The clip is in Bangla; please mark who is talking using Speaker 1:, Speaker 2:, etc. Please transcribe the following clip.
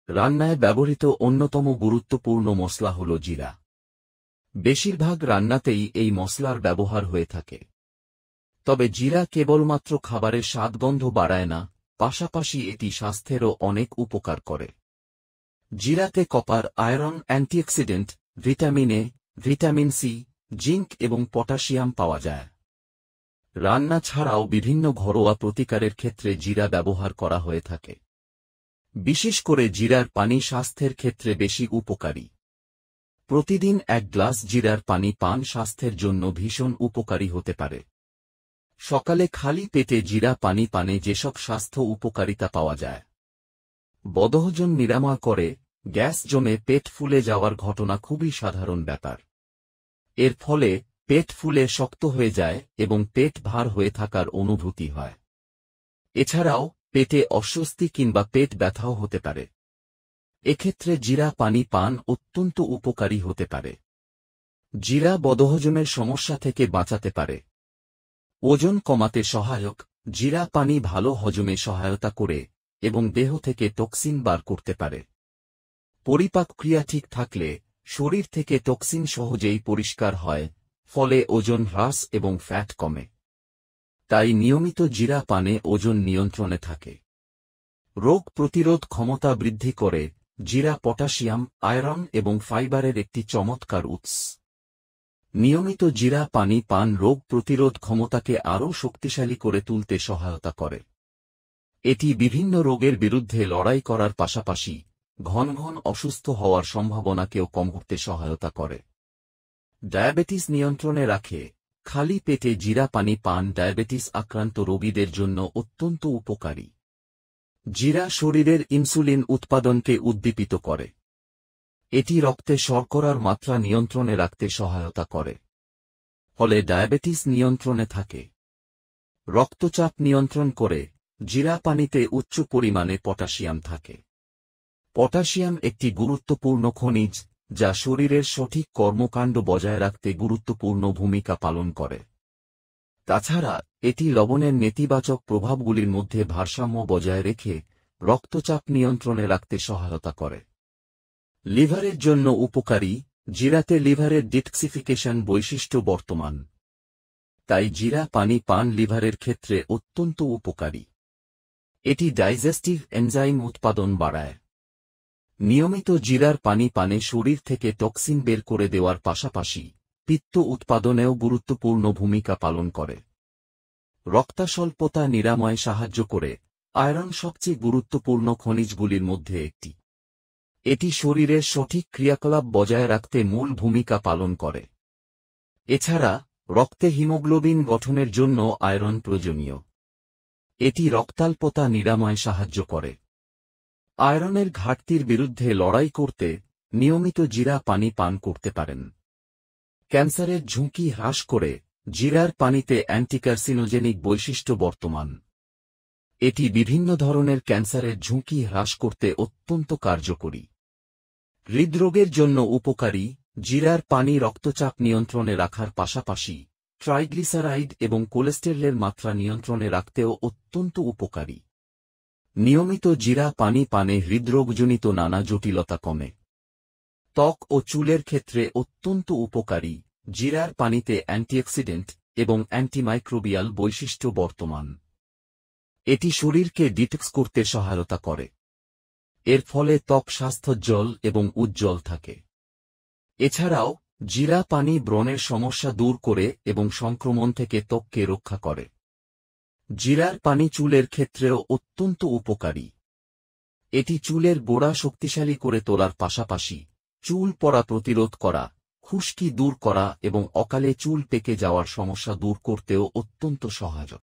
Speaker 1: রান্নায় ব্যবহৃত অন্যতম গুরুত্বপূর্ণ মশলা হল জিরা। বেশিরভাগ রান্নাতেই এই মশলার ব্যবহার হয়ে থাকে। তবে জিরা কেবলমাত্র খাবারের স্বাদগন্ধ বাড়ায় না, পাশাপাশি এটি স্বাস্থ্যেরও অনেক উপকার করে। জিরাতে copper, iron, antioxidant, vitamin A, vitamin C, zinc এবং পটাশিয়াম পাওয়া যায়। রান্না ছাড়াও বিভিন্ন ঘরোয়া প্রতিকারের ক্ষেত্রে জিরা ব্যবহার করা হয়ে থাকে। বিশেষ করে জিরার পানি স্বাস্থ্যের ক্ষেত্রে বেশি উপকারী। প্রতিদিন 1 গ্লাস জিরার পানি পান স্বাস্থ্যের জন্য ভীষণ উপকারী হতে পারে। সকালে খালি পেটে জিরা পানি পানে যেসব স্বাস্থ্য উপকারিতা পাওয়া যায়। বদহজম নিরাময় করে, গ্যাস জমে পেট ফুলে যাওয়ার ঘটনা খুবই সাধারণ ব্যাপার। এর ফলে পেট ফুলে শক্ত হয়ে যায় এবং পেট ভার হয়ে থাকার অনুভূতি হয়। এছাড়াও পেটে অস্বস্তি কিংবা পেট ব্যথাও হতে পারে। এক্ষেত্রে জিরা পানি পান অত্যন্ত উপকারী হতে পারে। জিরা বদহজমের সমস্যা থেকে বাঁচাতে পারে। ওজন কমাতে সহায়ক, জিরা পানি ভালো হজমে সহায়তা করে এবং দেহ থেকে টক্সিন বার করতে পারে। পরিপাক ক্রিয়া ঠিক থাকলে শরীর থেকে টক্সিন সহজেই পরিষ্কার হয়, ফলে ওজন হ্রাস এবং ফ্যাট কমে। তাই নিয়মিত জিরা পানে ওজন নিয়ন্ত্রণে থাকে। রোগ প্রতিরোধ ক্ষমতা বৃদ্ধি করে, জিরা পটাশিয়াম, আয়রন এবং ফাইবারের একটি চমৎকার উৎস। নিয়মিত জিরা পানি পান রোগ প্রতিরোধ ক্ষমতাকে আরও শক্তিশালী করে তুলতে সহায়তা করে। এটি বিভিন্ন রোগের বিরুদ্ধে লড়াই করার পাশাপাশি ঘন ঘন অসুস্থ হওয়ার সম্ভাবনাকেও কম করতে সহায়তা করে। ডায়াবেটিস নিয়ন্ত্রণে রাখে, খালি পেটে জিরা পানি পান ডায়াবেটিস আক্রান্ত রোগীদের জন্য অত্যন্ত উপকারী। জিরা শরীরের ইনসুলিন উৎপাদনকে উদ্দীপিত করে। এটি রক্তে শর্করার মাত্রা নিয়ন্ত্রণে রাখতে সহায়তা করে। ফলে ডায়াবেটিস নিয়ন্ত্রণে থাকে। রক্তচাপ নিয়ন্ত্রণ করে, জিরা পানিতে উচ্চ পরিমাণে পটাশিয়াম থাকে। পটাশিয়াম একটি গুরুত্বপূর্ণ খনিজ, যা শরীরের সঠিক কর্মকাণ্ড বজায় রাখতে গুরুত্বপূর্ণ ভূমিকা পালন করে। তাছাড়া এটি লবণের নেতিবাচক প্রভাবগুলির মধ্যে ভারসাম্য বজায় রেখে রক্তচাপ নিয়ন্ত্রণে রাখতে সহায়তা করে। লিভারের জন্য উপকারী, জিরাতে লিভারের ডিটক্সিফিকেশন বৈশিষ্ট্য বর্তমান। তাই জিরা পানি পান লিভারের ক্ষেত্রে অত্যন্ত উপকারী। এটি ডাইজেস্টিভ এনজাইম উৎপাদন বাড়ায়। নিয়মিত জিরার পানি পানে শরীর থেকে টক্সিন বের করে দেওয়ার পাশাপাশি পিত্ত উৎপাদনেও গুরুত্বপূর্ণ ভূমিকা পালন করে। রক্তাস্বল্পতা নিরাময়ে সাহায্য করে, আয়রন সবচেয়ে গুরুত্বপূর্ণ খনিজগুলির মধ্যে একটি। এটি শরীরের সঠিক ক্রিয়াকলাপ বজায় রাখতে মূল ভূমিকা পালন করে। এছাড়া রক্তে হিমোগ্লোবিন গঠনের জন্য আয়রন প্রয়োজনীয়। এটি রক্তাল্পতা নিরাময়ে সাহায্য করে। আয়রনের ঘাটতির বিরুদ্ধে লড়াই করতে নিয়মিত জিরা পানি পান করতে পারেন। ক্যান্সারের ঝুঁকি হ্রাস করে, জিরার পানিতে অ্যান্টিকার্সিনোজেনিক বৈশিষ্ট্য বর্তমান। এটি বিভিন্ন ধরনের ক্যান্সারের ঝুঁকি হ্রাস করতে অত্যন্ত কার্যকরী। হৃদরোগের জন্য উপকারী, জিরার পানি রক্তচাপ নিয়ন্ত্রণে রাখার পাশাপাশি ট্রাইগ্লিসারাইড এবং কোলেস্টেরলের মাত্রা নিয়ন্ত্রণে রাখতেও অত্যন্ত উপকারী। নিয়মিত জিরা পানি পানে হৃদরোগজনিত নানা জটিলতা কমে। ত্বক ও চুলের ক্ষেত্রে অত্যন্ত উপকারী, জিরার পানিতে অ্যান্টিঅক্সিডেন্ট এবং অ্যান্টিমাইক্রোবিয়াল বৈশিষ্ট্য বর্তমান। এটি শরীরকে ডিটক্স করতে সহায়তা করে। এর ফলে ত্বক স্বাস্থ্যোজ্জ্বল এবং উজ্জ্বল থাকে। এছাড়াও জিরা পানি ব্রণের সমস্যা দূর করে এবং সংক্রমণ থেকে ত্বককে রক্ষা করে। জিরার পানি চুলের ক্ষেত্রেও অত্যন্ত উপকারী। এটি চুলের গোড়া শক্তিশালী করে তোলার পাশাপাশি চুল পড়া প্রতিরোধ করা, খুশকি দূর করা এবং অকালে চুল পেকে যাওয়ার সমস্যা দূর করতেও অত্যন্ত সহায়ক।